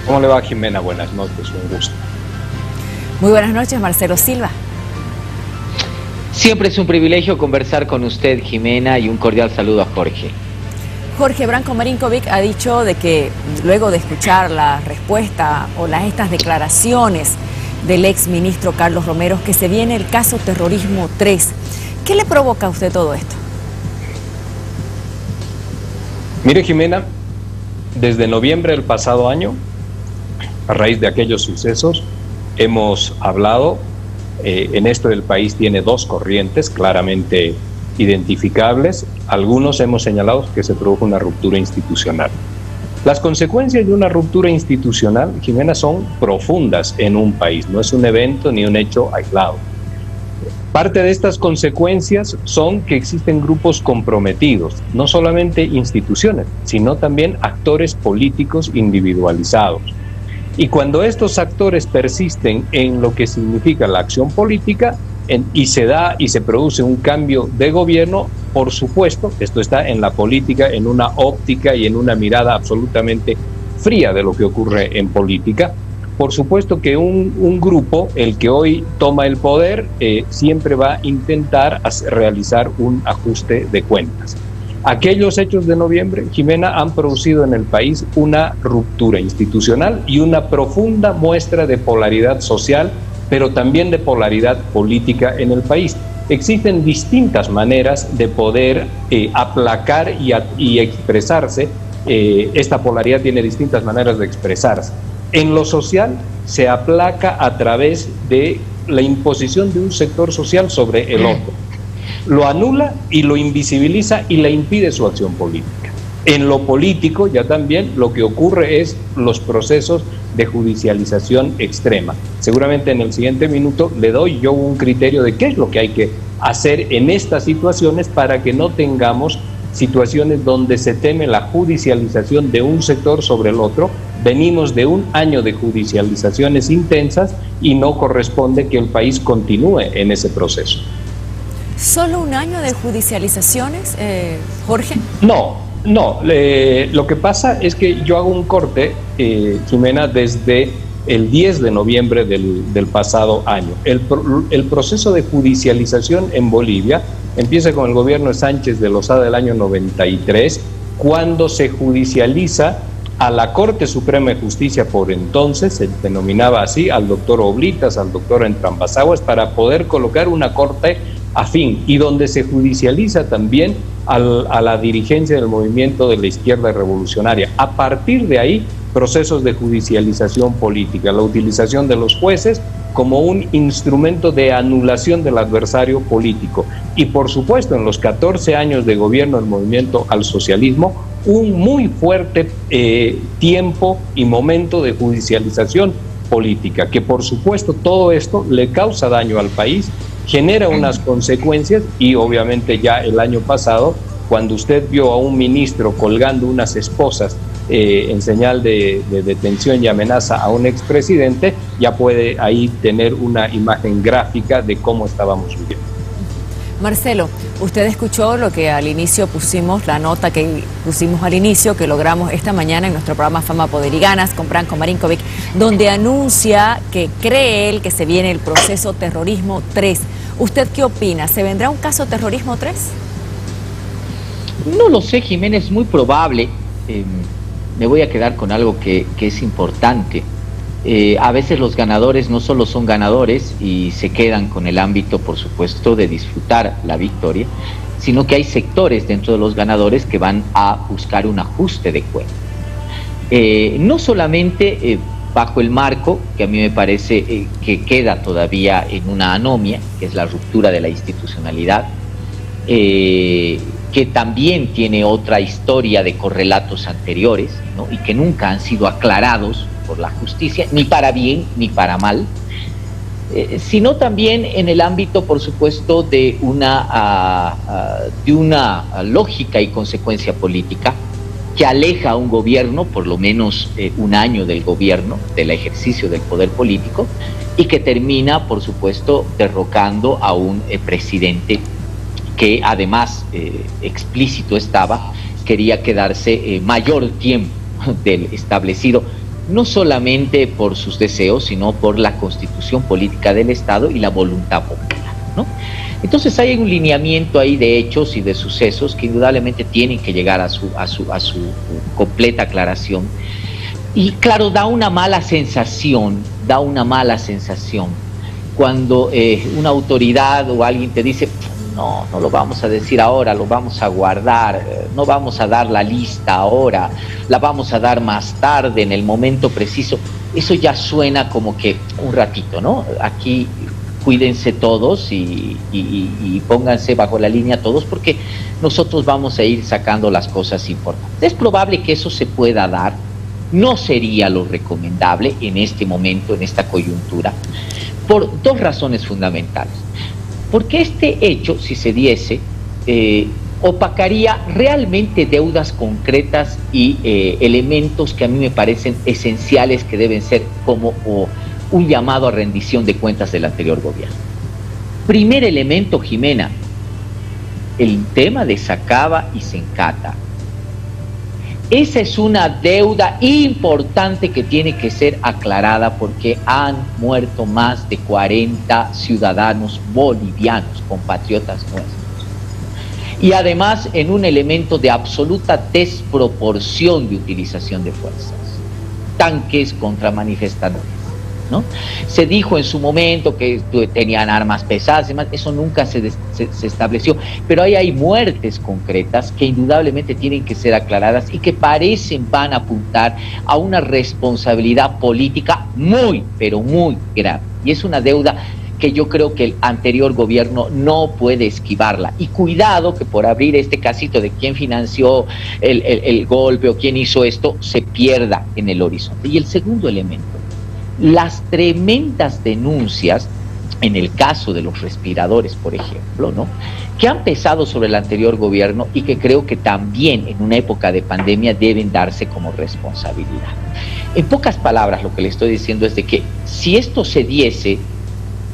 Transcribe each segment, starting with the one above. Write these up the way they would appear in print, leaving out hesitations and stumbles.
¿Cómo le va, Jimena? Buenas noches, un gusto. Muy buenas noches, Marcelo Silva. Siempre es un privilegio conversar con usted, Jimena, y un cordial saludo a Jorge. Jorge Branko Marinkovic ha dicho de que luego de escuchar la respuesta o estas declaraciones del ex ministro Carlos Romero, que se viene el caso Terrorismo 3. ¿Qué le provoca a usted todo esto? Mire, Jimena, desde noviembre del pasado año, a raíz de aquellos sucesos, hemos hablado, en esto del país tiene dos corrientes claramente identificables. Algunos hemos señalado que se produjo una ruptura institucional. Las consecuencias de una ruptura institucional, Jimena, son profundas en un país, no es un evento ni un hecho aislado. Parte de estas consecuencias son que existen grupos comprometidos, no solamente instituciones, sino también actores políticos individualizados. Y cuando estos actores persisten en lo que significa la acción política y se produce un cambio de gobierno, por supuesto, esto está en la política, en una óptica y en una mirada absolutamente fría de lo que ocurre en política. Por supuesto que un grupo, el que hoy toma el poder, siempre va a intentar realizar un ajuste de cuentas. Aquellos hechos de noviembre, Jimena, han producido en el país una ruptura institucional y una profunda muestra de polaridad social, pero también de polaridad política en el país. Existen distintas maneras de poder aplacar y expresarse. Esta polaridad tiene distintas maneras de expresarse. En lo social se aplaca a través de la imposición de un sector social sobre el otro. Lo anula y lo invisibiliza y le impide su acción política. En lo político ya también lo que ocurre es los procesos de judicialización extrema. Seguramente en el siguiente minuto le doy yo un criterio de qué es lo que hay que hacer en estas situaciones para que no tengamos situaciones donde se teme la judicialización de un sector sobre el otro. Venimos de un año de judicializaciones intensas y no corresponde que el país continúe en ese proceso. ¿Solo un año de judicializaciones, Jorge? No. Lo que pasa es que yo hago un corte, Jimena, desde el 10 de noviembre del pasado año. El proceso de judicialización en Bolivia empieza con el gobierno de Sánchez de Lozada del año 93, cuando se judicializa a la Corte Suprema de Justicia, por entonces se denominaba así, al doctor Oblitas, al doctor Entrambasaguas, para poder colocar una corte afín, y donde se judicializa también a la dirigencia del movimiento de la izquierda revolucionaria. A partir de ahí, procesos de judicialización política, la utilización de los jueces como un instrumento de anulación del adversario político. Y por supuesto, en los 14 años de gobierno del movimiento al socialismo, un muy fuerte tiempo y momento de judicialización política, que por supuesto todo esto le causa daño al país, genera unas consecuencias, y obviamente ya el año pasado, cuando usted vio a un ministro colgando unas esposas en señal de detención y amenaza a un expresidente, ya puede ahí tener una imagen gráfica de cómo estábamos viviendo. Marcelo, usted escuchó lo que al inicio pusimos, la nota que pusimos al inicio, que logramos esta mañana en nuestro programa Fama, Poder y Ganas con Branko Marinkovic, donde anuncia que cree él que se viene el proceso Terrorismo 3. ¿Usted qué opina? ¿Se vendrá un caso Terrorismo 3? No lo sé, Jiménez, es muy probable. Me voy a quedar con algo que es importante. A veces los ganadores no solo son ganadores y se quedan con el ámbito, por supuesto, de disfrutar la victoria, sino que hay sectores dentro de los ganadores que van a buscar un ajuste de cuentas. No solamente bajo el marco, que a mí me parece que queda todavía en una anomia, que es la ruptura de la institucionalidad, que también tiene otra historia de correlatos anteriores, ¿no? Y que nunca han sido aclarados por la justicia, ni para bien ni para mal, sino también en el ámbito, por supuesto, de una lógica y consecuencia política que aleja a un gobierno, por lo menos un año del gobierno, del ejercicio del poder político, y que termina, por supuesto, derrocando a un presidente que además explícito estaba, quería quedarse mayor tiempo del establecido, no solamente por sus deseos, sino por la constitución política del Estado y la voluntad popular, ¿no? Entonces hay un lineamiento ahí de hechos y de sucesos que indudablemente tienen que llegar a su completa aclaración. Y claro, da una mala sensación cuando una autoridad o alguien te dice, no lo vamos a decir ahora, lo vamos a guardar, no vamos a dar la lista ahora, la vamos a dar más tarde, en el momento preciso. Eso ya suena como que un ratito, ¿no? Aquí cuídense todos y pónganse bajo la línea todos, porque nosotros vamos a ir sacando las cosas importantes. Es probable que eso se pueda dar, no sería lo recomendable en este momento, en esta coyuntura, por dos razones fundamentales. Porque este hecho, si se diese, opacaría realmente deudas concretas y elementos que a mí me parecen esenciales, que deben ser como un llamado a rendición de cuentas del anterior gobierno. Primer elemento, Jimena, el tema de Sacaba y Sencata. Esa es una deuda importante que tiene que ser aclarada, porque han muerto más de 40 ciudadanos bolivianos, compatriotas nuestros. Y además en un elemento de absoluta desproporción de utilización de fuerzas. Tanques contra manifestantes, ¿no? Se dijo en su momento que tenían armas pesadas y demás, eso nunca se estableció, pero ahí hay muertes concretas que indudablemente tienen que ser aclaradas y que van a apuntar a una responsabilidad política muy, pero muy grave, y es una deuda que yo creo que el anterior gobierno no puede esquivarla. Y cuidado que por abrir este casito de quién financió el golpe o quién hizo esto, se pierda en el horizonte. Y el segundo elemento, las tremendas denuncias, en el caso de los respiradores, por ejemplo, ¿no?, que han pesado sobre el anterior gobierno y que creo que también en una época de pandemia deben darse como responsabilidad. En pocas palabras, lo que le estoy diciendo es de que si esto se diese,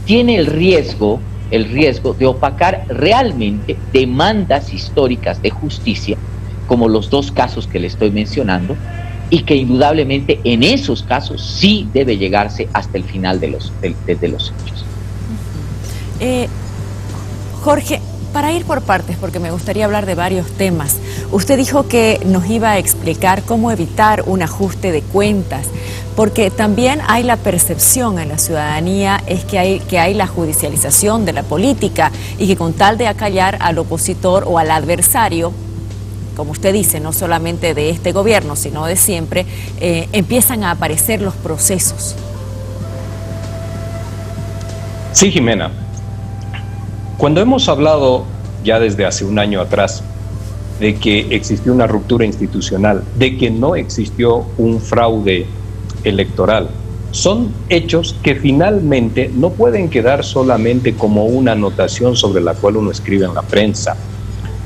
tiene el riesgo de opacar realmente demandas históricas de justicia, como los dos casos que le estoy mencionando, y que indudablemente en esos casos sí debe llegarse hasta el final de los hechos. Jorge, para ir por partes, porque me gustaría hablar de varios temas. Usted dijo que nos iba a explicar cómo evitar un ajuste de cuentas, porque también hay la percepción en la ciudadanía es que hay la judicialización de la política y que con tal de acallar al opositor o al adversario, como usted dice, no solamente de este gobierno, sino de siempre, empiezan a aparecer los procesos. Sí, Jimena. Cuando hemos hablado ya desde hace un año atrás de que existió una ruptura institucional, de que no existió un fraude electoral, son hechos que finalmente no pueden quedar solamente como una anotación sobre la cual uno escribe en la prensa,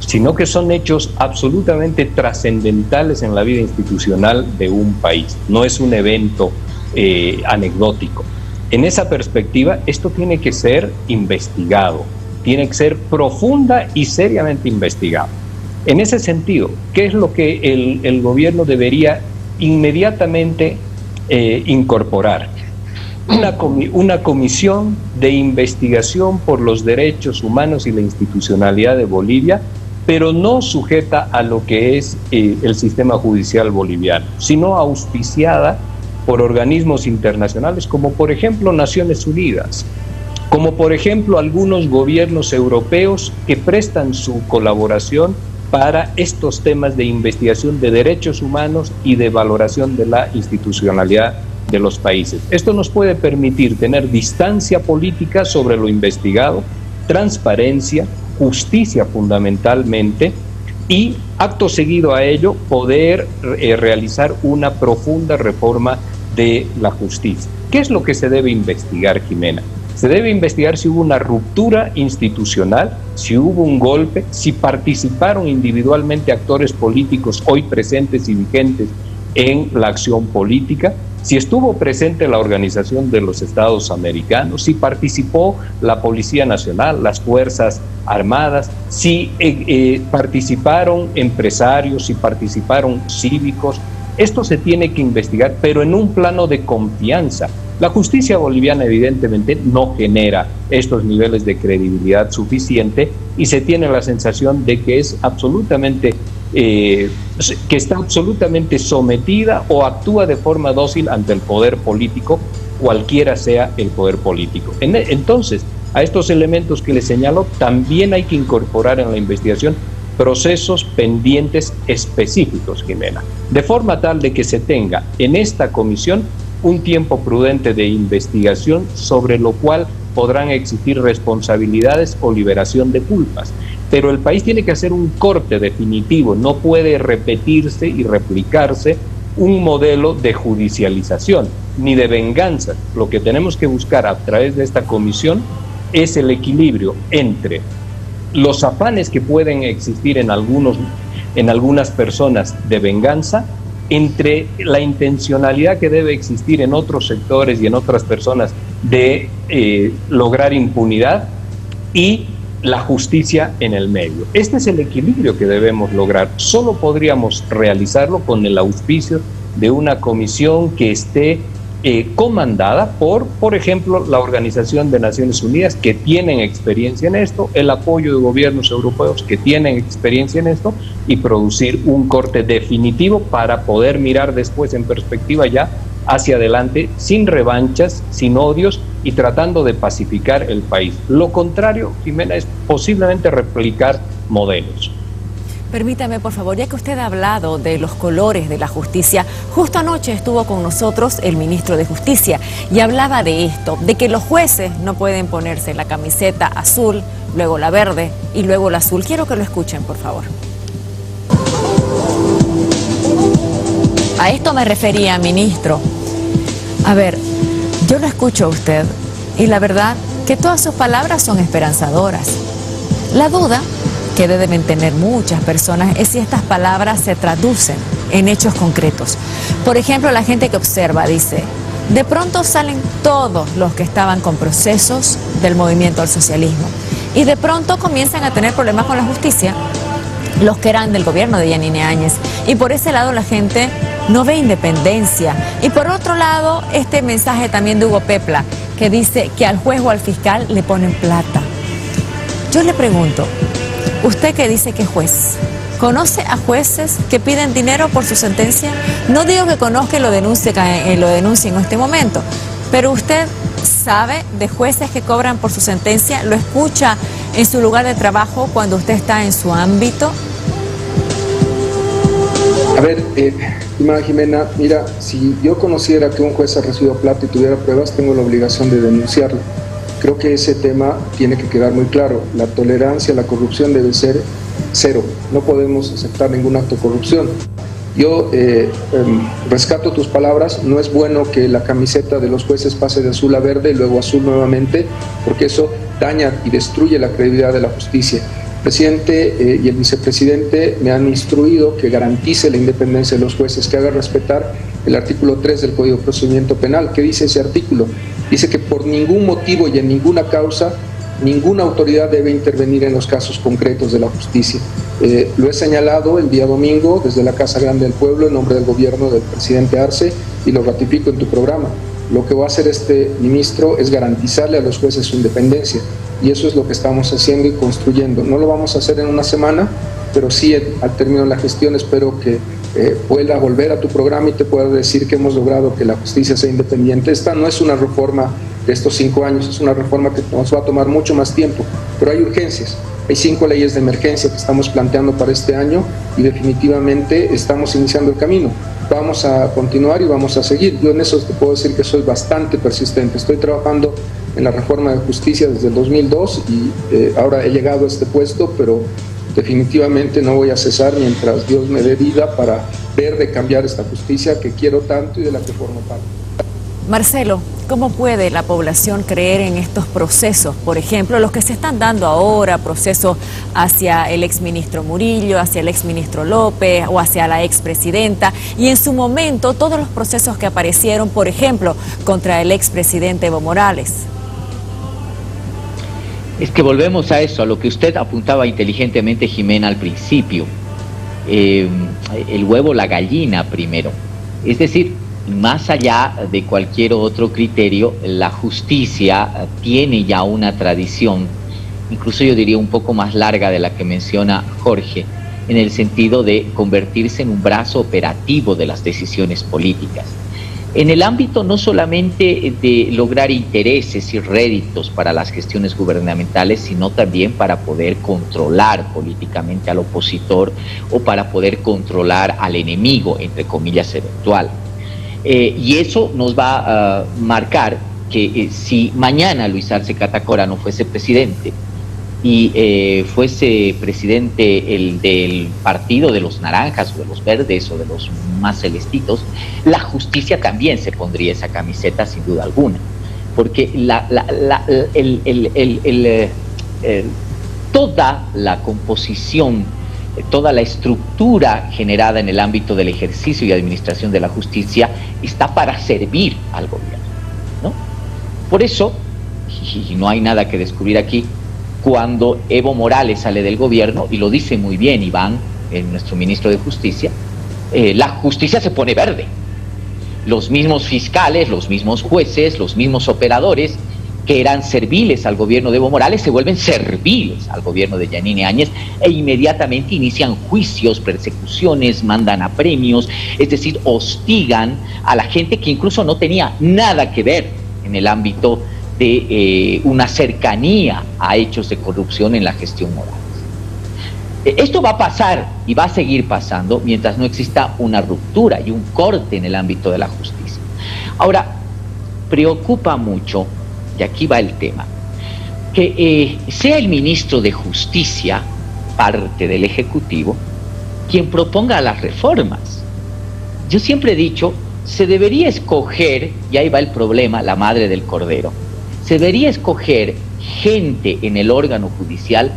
sino que son hechos absolutamente trascendentales en la vida institucional de un país. No es un evento anecdótico. En esa perspectiva, esto tiene que ser investigado, tiene que ser profunda y seriamente investigado. En ese sentido, ¿qué es lo que el gobierno debería inmediatamente incorporar? Una comisión de investigación por los derechos humanos y la institucionalidad de Bolivia, pero no sujeta a lo que es el sistema judicial boliviano, sino auspiciada por organismos internacionales como por ejemplo Naciones Unidas, como por ejemplo algunos gobiernos europeos que prestan su colaboración para estos temas de investigación de derechos humanos y de valoración de la institucionalidad de los países. Esto nos puede permitir tener distancia política sobre lo investigado, transparencia, justicia fundamentalmente, y acto seguido a ello poder realizar una profunda reforma de la justicia. ¿Qué es lo que se debe investigar, Jimena? Se debe investigar si hubo una ruptura institucional, si hubo un golpe, si participaron individualmente actores políticos hoy presentes y vigentes en la acción política, si estuvo presente la Organización de los Estados Americanos, si participó la Policía Nacional, las Fuerzas Armadas, si participaron empresarios, si participaron cívicos, Esto se tiene que investigar, pero en un plano de confianza. La justicia boliviana evidentemente no genera estos niveles de credibilidad suficiente y se tiene la sensación de que es absolutamente, que está absolutamente sometida o actúa de forma dócil ante el poder político, cualquiera sea el poder político. Entonces, a estos elementos que les señalo, también hay que incorporar en la investigación procesos pendientes específicos, Jimena, de forma tal de que se tenga en esta comisión un tiempo prudente de investigación sobre lo cual podrán existir responsabilidades o liberación de culpas. Pero el país tiene que hacer un corte definitivo, no puede repetirse y replicarse un modelo de judicialización ni de venganza. Lo que tenemos que buscar a través de esta comisión es el equilibrio entre los afanes que pueden existir en algunas personas de venganza, entre la intencionalidad que debe existir en otros sectores y en otras personas de lograr impunidad y la justicia en el medio. Este es el equilibrio que debemos lograr. Solo podríamos realizarlo con el auspicio de una comisión que esté comandada por ejemplo, la Organización de Naciones Unidas, que tienen experiencia en esto, el apoyo de gobiernos europeos que tienen experiencia en esto, y producir un corte definitivo para poder mirar después en perspectiva ya hacia adelante, sin revanchas, sin odios y tratando de pacificar el país. Lo contrario, Jimena, es posiblemente replicar modelos. Permítame, por favor, ya que usted ha hablado de los colores de la justicia, justo anoche estuvo con nosotros el ministro de Justicia y hablaba de esto, de que los jueces no pueden ponerse la camiseta azul, luego la verde y luego la azul. Quiero que lo escuchen, por favor. A esto me refería, ministro. A ver, yo lo escucho a usted y la verdad que todas sus palabras son esperanzadoras. La duda que deben tener muchas personas es si estas palabras se traducen en hechos concretos. Por ejemplo, la gente que observa dice, de pronto salen todos los que estaban con procesos del movimiento al socialismo y de pronto comienzan a tener problemas con la justicia, los que eran del gobierno de Yanine Áñez, y por ese lado la gente no ve independencia. Y por otro lado, este mensaje también de Hugo Pepla, que dice que al juez o al fiscal le ponen plata. Yo le pregunto, usted que dice que es juez, ¿conoce a jueces que piden dinero por su sentencia? No digo que conozca y lo denuncie en este momento, pero usted sabe de jueces que cobran por su sentencia, lo escucha en su lugar de trabajo cuando usted está en su ámbito. A ver, estimada Jimena, mira, si yo conociera que un juez ha recibido plata y tuviera pruebas, tengo la obligación de denunciarlo. Creo que ese tema tiene que quedar muy claro. La tolerancia a la corrupción debe ser cero. No podemos aceptar ningún acto de corrupción. Yo rescato tus palabras. No es bueno que la camiseta de los jueces pase de azul a verde y luego azul nuevamente, porque eso daña y destruye la credibilidad de la justicia. El presidente y el vicepresidente me han instruido que garantice la independencia de los jueces, que haga respetar el artículo 3 del Código de Procedimiento Penal. ¿Qué dice ese artículo? Dice que por ningún motivo y en ninguna causa, ninguna autoridad debe intervenir en los casos concretos de la justicia. Lo he señalado el día domingo desde la Casa Grande del Pueblo en nombre del gobierno del presidente Arce y lo ratifico en tu programa. Lo que va a hacer este ministro es garantizarle a los jueces su independencia y eso es lo que estamos haciendo y construyendo. No lo vamos a hacer en una semana, pero sí al término de la gestión espero que pueda volver a tu programa y te pueda decir que hemos logrado que la justicia sea independiente. Esta no es una reforma de estos 5 años, es una reforma que nos va a tomar mucho más tiempo, pero hay urgencias. Hay 5 leyes de emergencia que estamos planteando para este año y definitivamente estamos iniciando el camino. Vamos a continuar y vamos a seguir. Yo en eso te puedo decir que soy bastante persistente. Estoy trabajando en la reforma de justicia desde el 2002 y ahora he llegado a este puesto, pero definitivamente no voy a cesar mientras Dios me dé vida para ver de cambiar esta justicia que quiero tanto y de la que formo parte. Marcelo, ¿cómo puede la población creer en estos procesos? Por ejemplo, los que se están dando ahora, procesos hacia el exministro Murillo, hacia el exministro López o hacia la expresidenta, y en su momento todos los procesos que aparecieron, por ejemplo, contra el expresidente Evo Morales. Es que volvemos a eso, a lo que usted apuntaba inteligentemente, Jimena, al principio. El huevo, la gallina primero. Es decir, más allá de cualquier otro criterio, la justicia tiene ya una tradición, incluso yo diría un poco más larga de la que menciona Jorge, en el sentido de convertirse en un brazo operativo de las decisiones políticas. En el ámbito no solamente de lograr intereses y réditos para las gestiones gubernamentales, sino también para poder controlar políticamente al opositor o para poder controlar al enemigo, entre comillas, eventual. Y eso nos va a marcar que si mañana Luis Arce Catacora no fuese presidente y fuese presidente el del partido de los naranjas o de los verdes o de los más celestitos, la justicia también se pondría esa camiseta sin duda alguna, porque toda la composición, toda la estructura generada en el ámbito del ejercicio y administración de la justicia está para servir al gobierno, ¿no? Por eso, y no hay nada que descubrir aquí, cuando Evo Morales sale del gobierno, y lo dice muy bien Iván, nuestro ministro de Justicia, la justicia se pone verde. Los mismos fiscales, los mismos jueces, los mismos operadores que eran serviles al gobierno de Evo Morales se vuelven serviles al gobierno de Yanine Áñez e inmediatamente inician juicios, persecuciones, mandan a premios, es decir, hostigan a la gente que incluso no tenía nada que ver en el ámbito de una cercanía a hechos de corrupción en la gestión Morales. Esto va a pasar y va a seguir pasando mientras no exista una ruptura y un corte en el ámbito de la justicia. Ahora, preocupa mucho, y aquí va el tema, que sea el ministro de Justicia, parte del Ejecutivo, quien proponga las reformas. Yo siempre he dicho, se debería escoger, y ahí va el problema, la madre del cordero, se debería escoger gente en el órgano judicial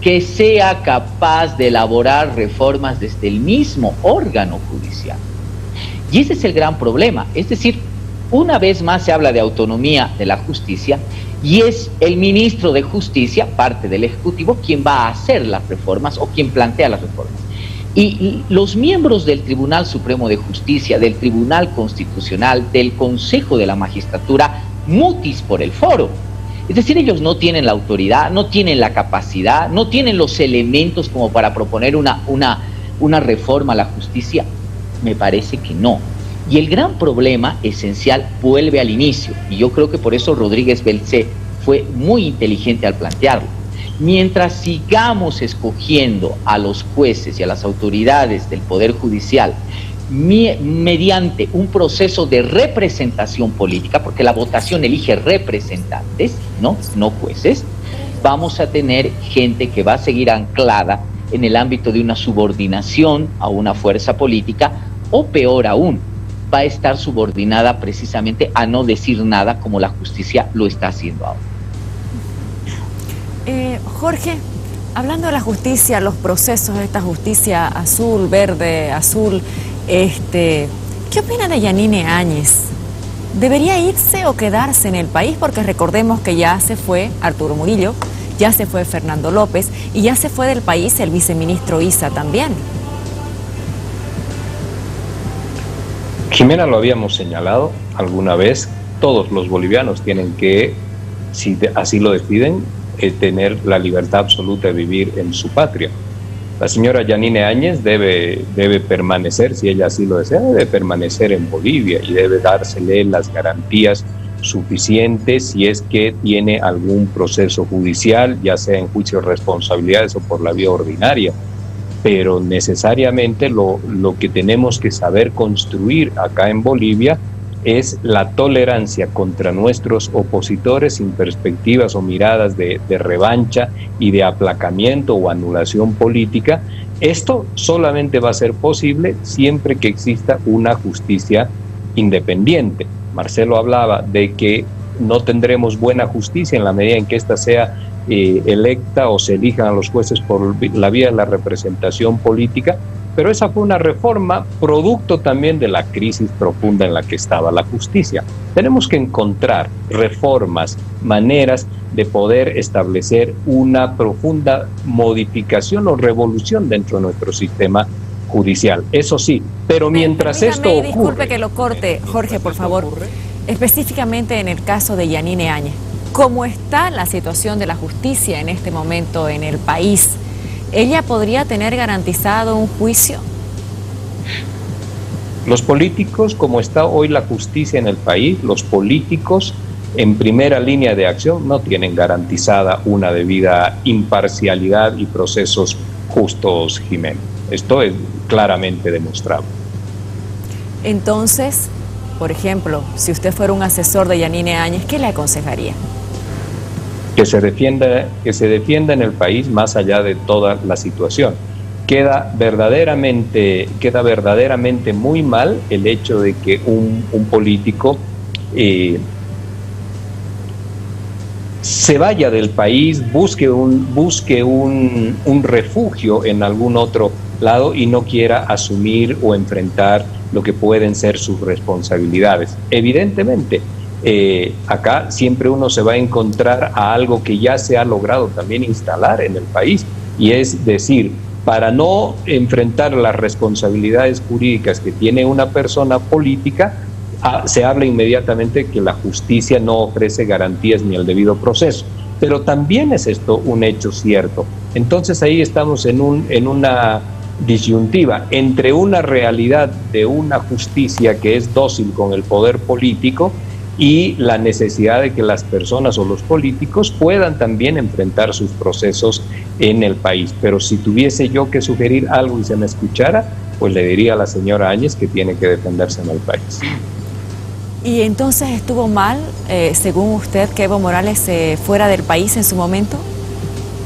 que sea capaz de elaborar reformas desde el mismo órgano judicial. Y ese es el gran problema. Es decir, una vez más se habla de autonomía de la justicia y es el ministro de Justicia, parte del Ejecutivo, quien va a hacer las reformas o quien plantea las reformas. Y los miembros del Tribunal Supremo de Justicia, del Tribunal Constitucional, del Consejo de la Magistratura, mutis por el foro. Es decir, ellos no tienen la autoridad, no tienen la capacidad, no tienen los elementos como para proponer una reforma a la justicia. Me parece que no. Y el gran problema esencial vuelve al inicio, y yo creo que por eso Rodríguez Belcé fue muy inteligente al plantearlo. Mientras sigamos escogiendo a los jueces y a las autoridades del Poder Judicial mediante un proceso de representación política, porque la votación elige representantes, no jueces, vamos a tener gente que va a seguir anclada en el ámbito de una subordinación a una fuerza política, o peor aún, va a estar subordinada precisamente a no decir nada como la justicia lo está haciendo ahora. Jorge, hablando de la justicia, los procesos de esta justicia azul, verde, azul, ¿qué opina de Yanine Áñez? ¿Debería irse o quedarse en el país? Porque recordemos que ya se fue Arturo Murillo, ya se fue Fernando López y ya se fue del país el viceministro Issa también. Jimena, lo habíamos señalado alguna vez, todos los bolivianos tienen que, si así lo deciden, tener la libertad absoluta de vivir en su patria. La señora Yanine Áñez debe permanecer, si ella así lo desea, debe permanecer en Bolivia y debe dársele las garantías suficientes si es que tiene algún proceso judicial, ya sea en juicio de responsabilidades o por la vía ordinaria. Pero necesariamente lo que tenemos que saber construir acá en Bolivia es la tolerancia contra nuestros opositores sin perspectivas o miradas de revancha y de aplacamiento o anulación política. Esto solamente va a ser posible siempre que exista una justicia independiente. Marcelo hablaba de que no tendremos buena justicia en la medida en que ésta sea electa o se elijan a los jueces por la vía de la representación política, pero esa fue una reforma producto también de la crisis profunda en la que estaba la justicia. Tenemos que encontrar reformas, maneras de poder establecer una profunda modificación o revolución dentro de nuestro sistema judicial. Eso sí, pero mientras esto ocurre... Disculpe que lo corte, Jorge, por favor. Específicamente en el caso de Yanine Áñez, ¿cómo está la situación de la justicia en este momento en el país? ¿Ella podría tener garantizado un juicio? Los políticos, como está hoy la justicia en el país, los políticos en primera línea de acción no tienen garantizada una debida imparcialidad y procesos justos, Jimena. Esto es claramente demostrado. Entonces, por ejemplo, si usted fuera un asesor de Yanine Áñez, ¿qué le aconsejaría? Que se defienda en el país más allá de toda la situación. Queda verdaderamente muy mal el hecho de que un político se vaya del país, busque un refugio en algún otro lado y no quiera asumir o enfrentar lo que pueden ser sus responsabilidades. Evidentemente, acá siempre uno se va a encontrar a algo que ya se ha logrado también instalar en el país, y es decir, para no enfrentar las responsabilidades jurídicas que tiene una persona política, se habla inmediatamente que la justicia no ofrece garantías ni el debido proceso. Pero también es esto un hecho cierto. Entonces ahí estamos en una disyuntiva entre una realidad de una justicia que es dócil con el poder político y la necesidad de que las personas o los políticos puedan también enfrentar sus procesos en el país. Pero si tuviese yo que sugerir algo y se me escuchara, pues le diría a la señora Áñez que tiene que defenderse en el país. ¿Y entonces estuvo mal, según usted, que Evo Morales fuera del país en su momento?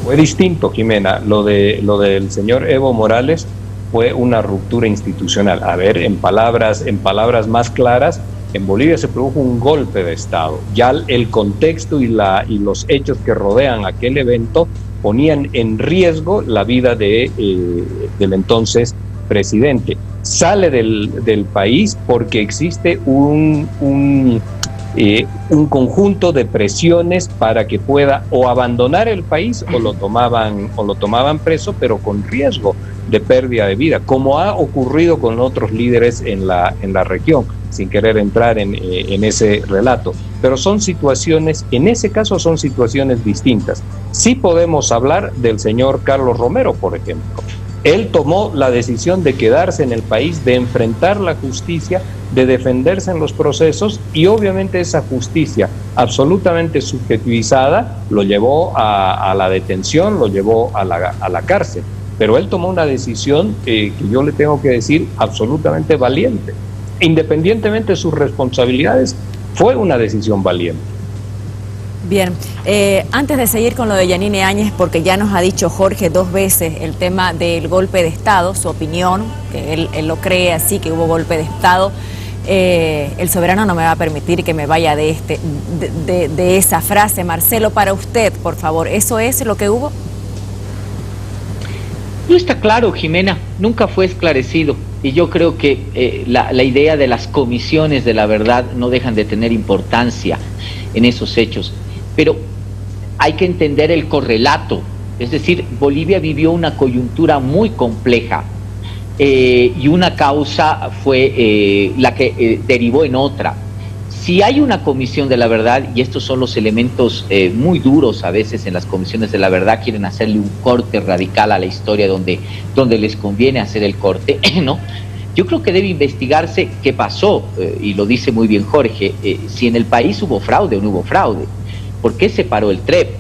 Fue distinto, Jimena. Lo del señor Evo Morales fue una ruptura institucional. A ver, en palabras más claras, en Bolivia se produjo un golpe de Estado. Ya el contexto y los hechos que rodean aquel evento ponían en riesgo la vida del entonces presidente. Sale del país porque existe un conjunto de presiones para que pueda o abandonar el país o lo tomaban preso, pero con riesgo de pérdida de vida, como ha ocurrido con otros líderes en la región, sin querer entrar en ese relato. Pero son situaciones, en ese caso son situaciones distintas. Sí podemos hablar del señor Carlos Romero, por ejemplo. Él tomó la decisión de quedarse en el país, de enfrentar la justicia, de defenderse en los procesos, y obviamente esa justicia absolutamente subjetivizada lo llevó a la detención, lo llevó a la cárcel. Pero él tomó una decisión que yo le tengo que decir absolutamente valiente. Independientemente de sus responsabilidades, fue una decisión valiente. Bien, antes de seguir con lo de Yanine Áñez, porque ya nos ha dicho Jorge 2 veces el tema del golpe de Estado, su opinión, que él lo cree así, que hubo golpe de Estado, el soberano no me va a permitir que me vaya de esa frase. Marcelo, para usted, por favor, ¿eso es lo que hubo? No está claro, Jimena, nunca fue esclarecido. Y yo creo que la idea de las comisiones de la verdad no dejan de tener importancia en esos hechos. Pero hay que entender el correlato, es decir, Bolivia vivió una coyuntura muy compleja y una causa fue la que derivó en otra. Si hay una comisión de la verdad, y estos son los elementos muy duros a veces en las comisiones de la verdad, quieren hacerle un corte radical a la historia donde les conviene hacer el corte, ¿no? Yo creo que debe investigarse qué pasó, y lo dice muy bien Jorge, si en el país hubo fraude o no hubo fraude. ¿Por qué se paró el TREP?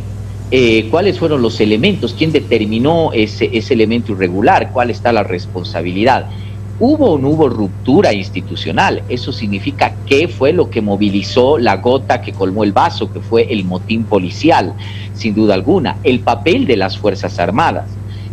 ¿Cuáles fueron los elementos? ¿Quién determinó ese elemento irregular? ¿Cuál está la responsabilidad? ¿Hubo o no hubo ruptura institucional? Eso significa qué fue lo que movilizó la gota que colmó el vaso, que fue el motín policial, sin duda alguna, el papel de las Fuerzas Armadas.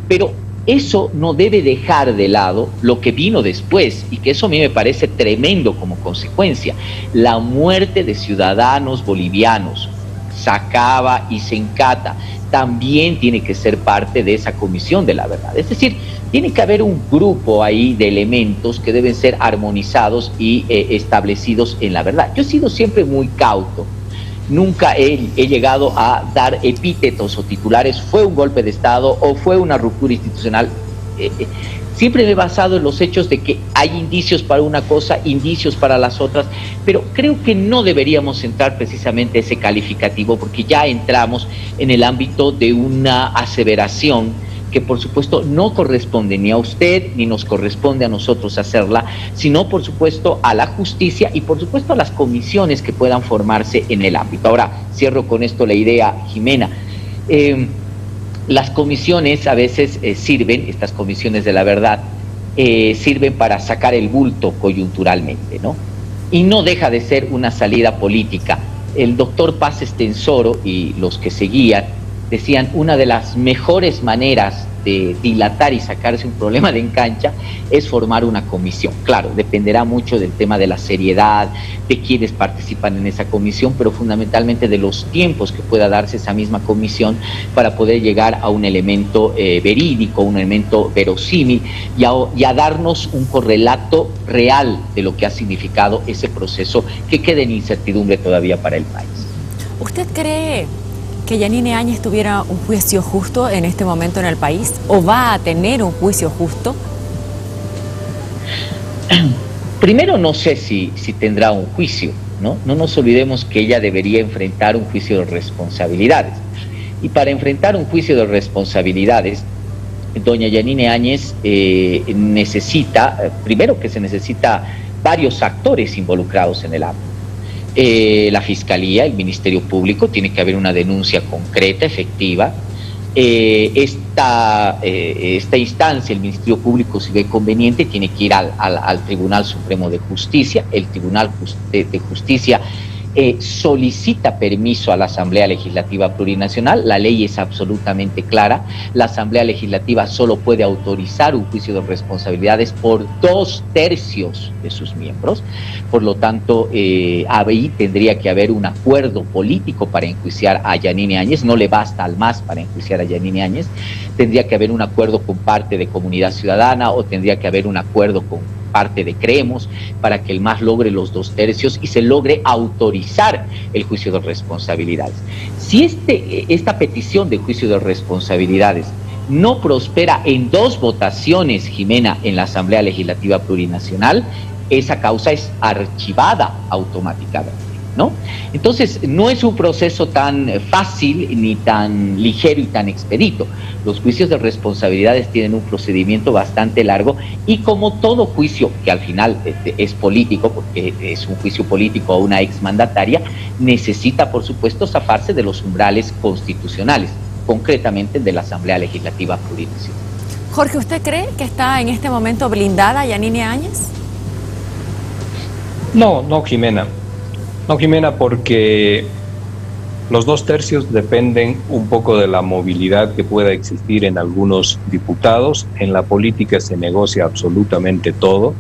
Pero eso no debe dejar de lado lo que vino después, y que eso a mí me parece tremendo como consecuencia: la muerte de ciudadanos bolivianos. Sacaba y Sencata también tiene que ser parte de esa comisión de la verdad. Es decir, tiene que haber un grupo ahí de elementos que deben ser armonizados y establecidos en la verdad. Yo he sido siempre muy cauto. Nunca he llegado a dar epítetos o titulares, fue un golpe de Estado o fue una ruptura institucional. Siempre me he basado en los hechos de que hay indicios para una cosa, indicios para las otras, pero creo que no deberíamos entrar precisamente a ese calificativo, porque ya entramos en el ámbito de una aseveración que por supuesto no corresponde ni a usted ni nos corresponde a nosotros hacerla, sino por supuesto a la justicia y por supuesto a las comisiones que puedan formarse en el ámbito. Ahora, cierro con esto la idea, Jimena. Las comisiones a veces sirven, estas comisiones de la verdad, sirven para sacar el bulto coyunturalmente, ¿no? Y no deja de ser una salida política. El doctor Paz Estenssoro y los que seguían decían, una de las mejores maneras de dilatar y sacarse un problema de en cancha es formar una comisión. Claro, dependerá mucho del tema de la seriedad, de quienes participan en esa comisión, pero fundamentalmente de los tiempos que pueda darse esa misma comisión para poder llegar a un elemento verídico, un elemento verosímil y a darnos un correlato real de lo que ha significado ese proceso que quede en incertidumbre todavía para el país. ¿Usted cree que Yanine Áñez tuviera un juicio justo en este momento en el país? ¿O va a tener un juicio justo? Primero, no sé si tendrá un juicio, ¿no? No nos olvidemos que ella debería enfrentar un juicio de responsabilidades. Y para enfrentar un juicio de responsabilidades, doña Yanine Áñez necesita, primero que se necesita varios actores involucrados en el ámbito. La Fiscalía, el Ministerio Público, tiene que haber una denuncia concreta, efectiva. Esta instancia, el Ministerio Público, si ve conveniente, tiene que ir al Tribunal Supremo de Justicia. El Tribunal de Justicia solicita permiso a la Asamblea Legislativa Plurinacional. La ley es absolutamente clara. La Asamblea Legislativa solo puede autorizar un juicio de responsabilidades por 2/3 de sus miembros. Por lo tanto, ahí tendría que haber un acuerdo político para enjuiciar a Yanine Áñez. No le basta al MAS para enjuiciar a Yanine Áñez. Tendría que haber un acuerdo con parte de Comunidad Ciudadana o tendría que haber un acuerdo con parte de Creemos para que el MAS logre los 2/3 y se logre autorizar el juicio de responsabilidades. Si esta petición de juicio de responsabilidades no prospera en 2 votaciones, Jimena, en la Asamblea Legislativa Plurinacional, esa causa es archivada automáticamente, ¿no? Entonces, no es un proceso tan fácil, ni tan ligero y tan expedito. Los juicios de responsabilidades tienen un procedimiento bastante largo y como todo juicio, que al final es político, porque es un juicio político a una exmandataria, necesita, por supuesto, zafarse de los umbrales constitucionales, concretamente de la Asamblea Legislativa Plurinacional. Jorge, ¿usted cree que está en este momento blindada Yanine Áñez? No, Jimena. No, Jimena, porque los 2/3 dependen un poco de la movilidad que pueda existir en algunos diputados. En la política se negocia absolutamente todo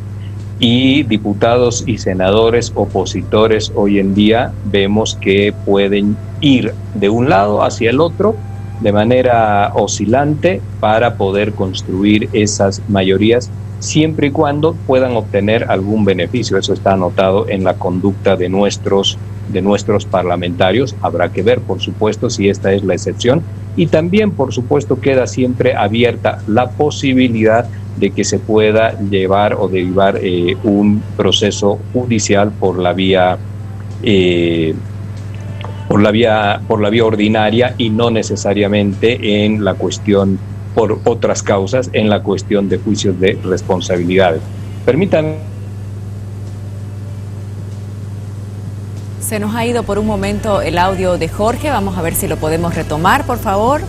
y diputados y senadores opositores hoy en día vemos que pueden ir de un lado hacia el otro de manera oscilante para poder construir esas mayorías siempre y cuando puedan obtener algún beneficio. Eso está anotado en la conducta de nuestros parlamentarios. Habrá que ver, por supuesto, si esta es la excepción. Y también, por supuesto, queda siempre abierta la posibilidad de que se pueda llevar o derivar un proceso judicial por la vía ordinaria y no necesariamente en la cuestión por otras causas, en la cuestión de juicios de responsabilidades. Permítanme. Se nos ha ido por un momento el audio de Jorge. Vamos a ver si lo podemos retomar, por favor.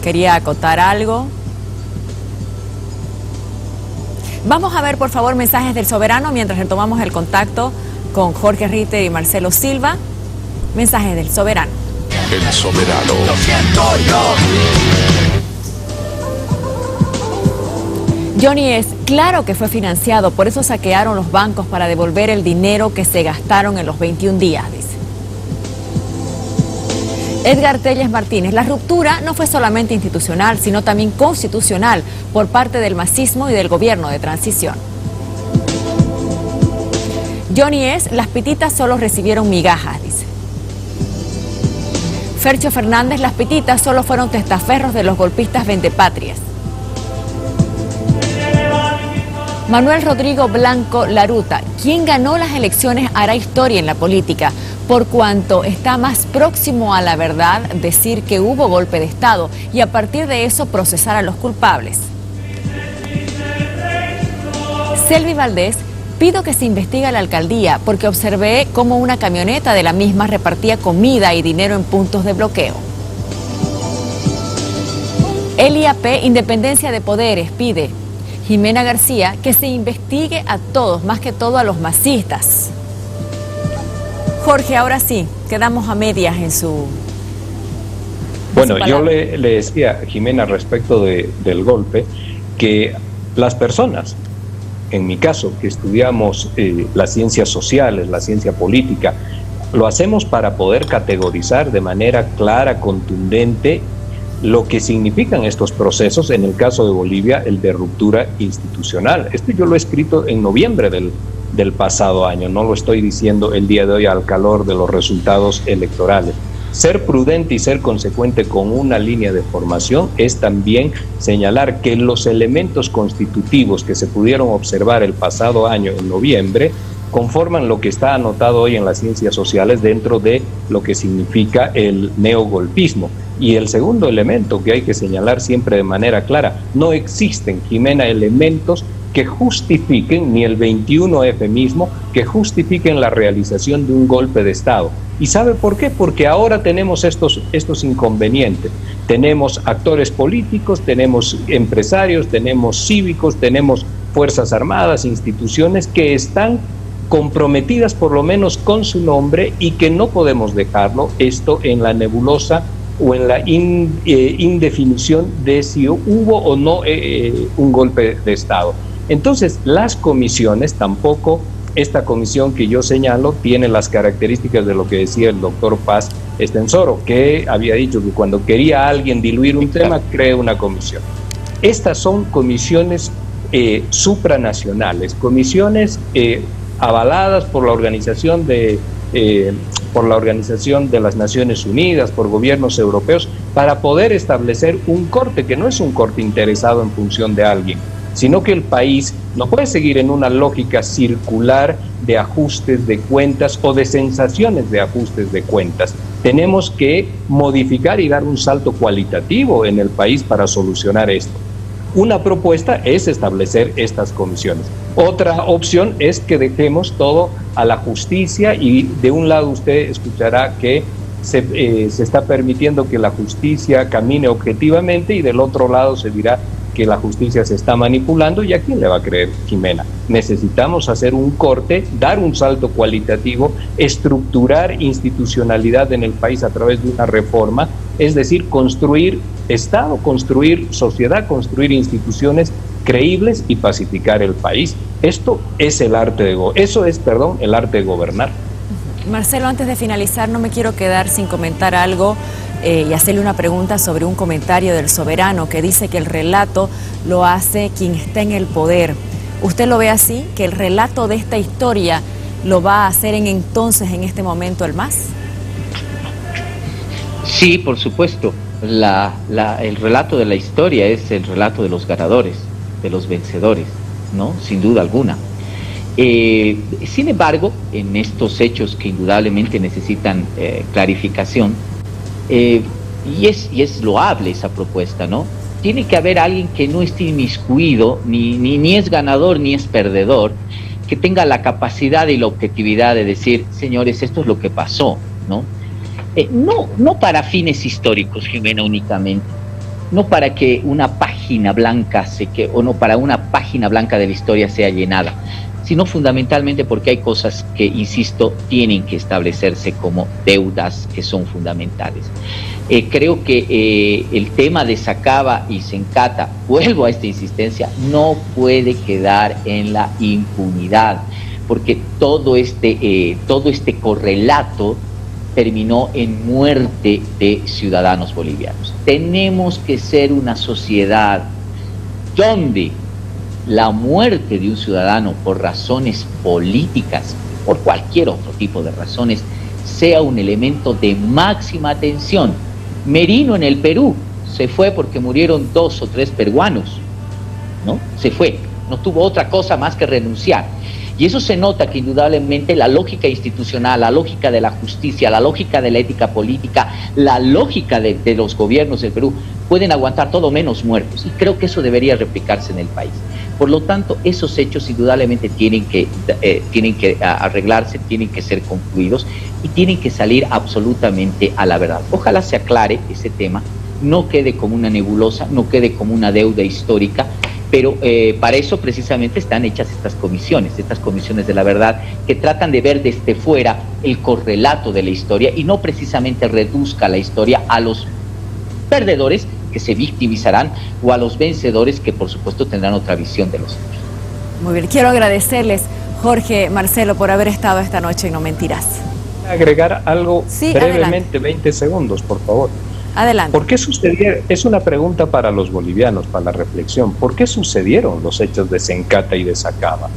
Quería acotar algo. Vamos a ver, por favor, mensajes del Soberano mientras retomamos el contacto con Jorge Ritter y Marcelo Silva. Mensajes del Soberano. El Soberano. Lo siento yo. Johnny, es claro que fue financiado, por eso saquearon los bancos para devolver el dinero que se gastaron en los 21 días, dice. Edgar Telles Martínez, la ruptura no fue solamente institucional, sino también constitucional por parte del masismo y del gobierno de transición. Johnny, las pititas solo recibieron migajas, dice. Fercho Fernández, las pititas solo fueron testaferros de los golpistas vendepatrias. Manuel Rodrigo Blanco Laruta, quien ganó las elecciones, hará historia en la política, por cuanto está más próximo a la verdad decir que hubo golpe de Estado y a partir de eso procesar a los culpables. Selvi Valdés: pido que se investigue a la alcaldía porque observé cómo una camioneta de la misma repartía comida y dinero en puntos de bloqueo. Elia P., independencia de poderes, pide. Jimena García: que se investigue a todos, más que todo a los masistas. Jorge, ahora sí, quedamos a medias en su... Bueno, yo le decía a Jimena respecto del golpe que las personas, en mi caso, que estudiamos las ciencias sociales, la ciencia política, lo hacemos para poder categorizar de manera clara, contundente, lo que significan estos procesos, en el caso de Bolivia, el de ruptura institucional. Esto yo lo he escrito en noviembre del pasado año, no lo estoy diciendo el día de hoy al calor de los resultados electorales. Ser prudente y ser consecuente con una línea de formación es también señalar que los elementos constitutivos que se pudieron observar el pasado año en noviembre conforman lo que está anotado hoy en las ciencias sociales dentro de lo que significa el neogolpismo. Y el segundo elemento que hay que señalar siempre de manera clara: no existen, Jimena, elementos que justifiquen, ni el 21F mismo, que justifiquen la realización de un golpe de Estado. ¿Y sabe por qué? Porque ahora tenemos estos inconvenientes. Tenemos actores políticos, tenemos empresarios, tenemos cívicos, tenemos fuerzas armadas, instituciones que están comprometidas por lo menos con su nombre y que no podemos dejarlo esto en la nebulosa o en la indefinición de si hubo o no un golpe de Estado. Entonces, las comisiones tampoco, esta comisión que yo señalo, tiene las características de lo que decía el doctor Paz Estensoro, que había dicho que cuando quería alguien diluir un tema, crea una comisión. Estas son comisiones supranacionales, comisiones avaladas por la Organización de las Naciones Unidas, por gobiernos europeos, para poder establecer un corte, que no es un corte interesado en función de alguien, sino que el país no puede seguir en una lógica circular de ajustes de cuentas o de sensaciones de ajustes de cuentas. Tenemos que modificar y dar un salto cualitativo en el país para solucionar esto. Una propuesta es establecer estas comisiones. Otra opción es que dejemos todo a la justicia y de un lado usted escuchará que se está permitiendo que la justicia camine objetivamente y del otro lado se dirá que la justicia se está manipulando. ¿Y a quién le va a creer, Jimena? Necesitamos hacer un corte, dar un salto cualitativo, estructurar institucionalidad en el país a través de una reforma, es decir, construir Estado, construir sociedad, construir instituciones creíbles y pacificar el país. Esto es el arte de el arte de gobernar. Marcelo, antes de finalizar, no me quiero quedar sin comentar algo y hacerle una pregunta sobre un comentario del Soberano que dice que el relato lo hace quien está en el poder. ¿Usted lo ve así? ¿Que el relato de esta historia lo va a hacer en este momento el MAS? Sí, por supuesto. El relato de la historia es el relato de los ganadores, de los vencedores, ¿no? Sin duda alguna. Sin embargo, en estos hechos que indudablemente necesitan clarificación, y es loable esa propuesta, ¿no? Tiene que haber alguien que no esté inmiscuido, ni es ganador ni es perdedor, que tenga la capacidad y la objetividad de decir, señores, esto es lo que pasó, ¿no? No para fines históricos, Jimena, únicamente, no para que una página blanca no para una página blanca de la historia sea llenada, sino fundamentalmente porque hay cosas que, insisto, tienen que establecerse como deudas que son fundamentales. Creo que el tema de Sacaba y Sencata, vuelvo a esta insistencia, no puede quedar en la impunidad, porque todo este correlato terminó en muerte de ciudadanos bolivianos. Tenemos que ser una sociedad donde la muerte de un ciudadano por razones políticas, por cualquier otro tipo de razones, sea un elemento de máxima atención. Merino en el Perú se fue porque murieron 2 o 3 peruanos, ¿no? Se fue. no tuvo otra cosa más que renunciar. Y eso se nota que indudablemente la lógica institucional, la lógica de la justicia, la lógica de la ética política, la lógica de los gobiernos del Perú pueden aguantar todo menos muertos. Y creo que eso debería replicarse en el país. Por lo tanto, esos hechos indudablemente tienen que arreglarse, tienen que ser concluidos y tienen que salir absolutamente a la verdad. Ojalá se aclare ese tema, no quede como una nebulosa, no quede como una deuda histórica, pero para eso precisamente están hechas estas comisiones de la verdad, que tratan de ver desde fuera el correlato de la historia y no precisamente reduzca la historia a los perdedores que se victimizarán o a los vencedores que por supuesto tendrán otra visión de los hechos. Muy bien, quiero agradecerles, Jorge, Marcelo, por haber estado esta noche en No Mentirás. Agregar algo brevemente, adelante. 20 segundos, por favor. Adelante. ¿Por qué sucedieron? Es una pregunta para los bolivianos, para la reflexión. ¿Por qué sucedieron los hechos de Sencata y de Sacaba?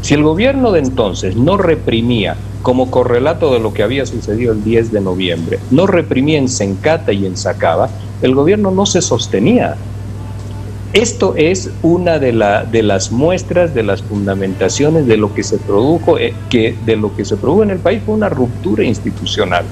Si el gobierno de entonces no reprimía, como correlato de lo que había sucedido el 10 de noviembre, no reprimía en Sencata y en Sacaba, el gobierno no se sostenía. Esto es una de las muestras, de las fundamentaciones de lo que se produjo, en el país fue una ruptura institucional.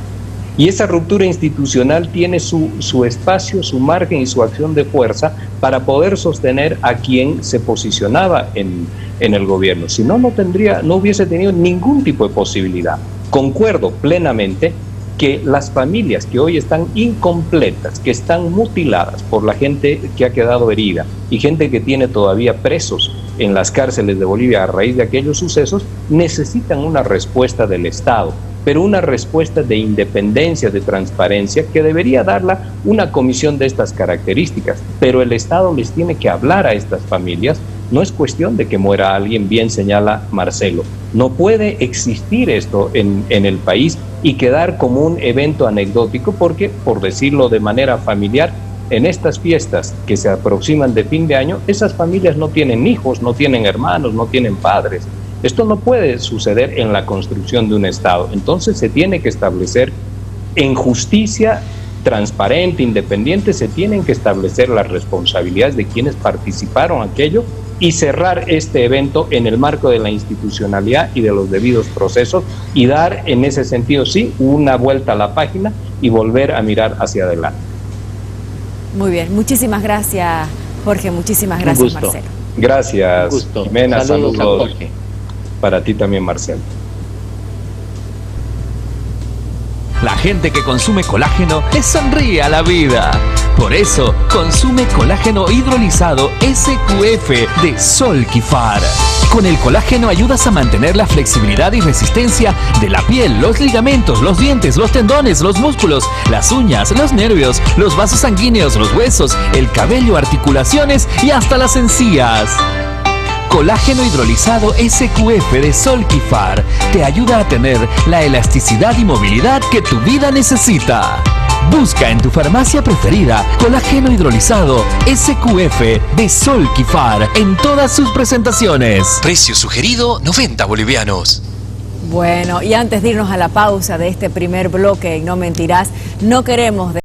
Y esa ruptura institucional tiene su espacio, su margen y su acción de fuerza para poder sostener a quien se posicionaba en el gobierno. Si no, no hubiese tenido ningún tipo de posibilidad. Concuerdo plenamente que las familias que hoy están incompletas, que están mutiladas por la gente que ha quedado herida y gente que tiene todavía presos en las cárceles de Bolivia a raíz de aquellos sucesos, necesitan una respuesta del Estado, pero una respuesta de independencia, de transparencia, que debería darla una comisión de estas características. Pero el Estado les tiene que hablar a estas familias. No es cuestión de que muera alguien, bien señala Marcelo. No puede existir esto en el país y quedar como un evento anecdótico porque, por decirlo de manera familiar, en estas fiestas que se aproximan de fin de año, esas familias no tienen hijos, no tienen hermanos, no tienen padres. Esto no puede suceder en la construcción de un Estado. Entonces se tiene que establecer en justicia transparente, independiente, se tienen que establecer las responsabilidades de quienes participaron en aquello y cerrar este evento en el marco de la institucionalidad y de los debidos procesos y dar en ese sentido, sí, una vuelta a la página y volver a mirar hacia adelante. Muy bien, muchísimas gracias, Jorge, muchísimas gracias, Marcelo. Gracias, Jimena, saludos Jorge. Para ti también, Marcelo. La gente que consume colágeno le sonríe a la vida. Por eso, consume colágeno hidrolizado SQF de Solquifar. Con el colágeno ayudas a mantener la flexibilidad y resistencia de la piel, los ligamentos, los dientes, los tendones, los músculos, las uñas, los nervios, los vasos sanguíneos, los huesos, el cabello, articulaciones y hasta las encías. Colágeno hidrolizado SQF de Solquifar te ayuda a tener la elasticidad y movilidad que tu vida necesita. Busca en tu farmacia preferida colágeno hidrolizado SQF de Solquifar en todas sus presentaciones. Precio sugerido 90 bolivianos. Bueno, y antes de irnos a la pausa de este primer bloque, y No Mentirás, no queremos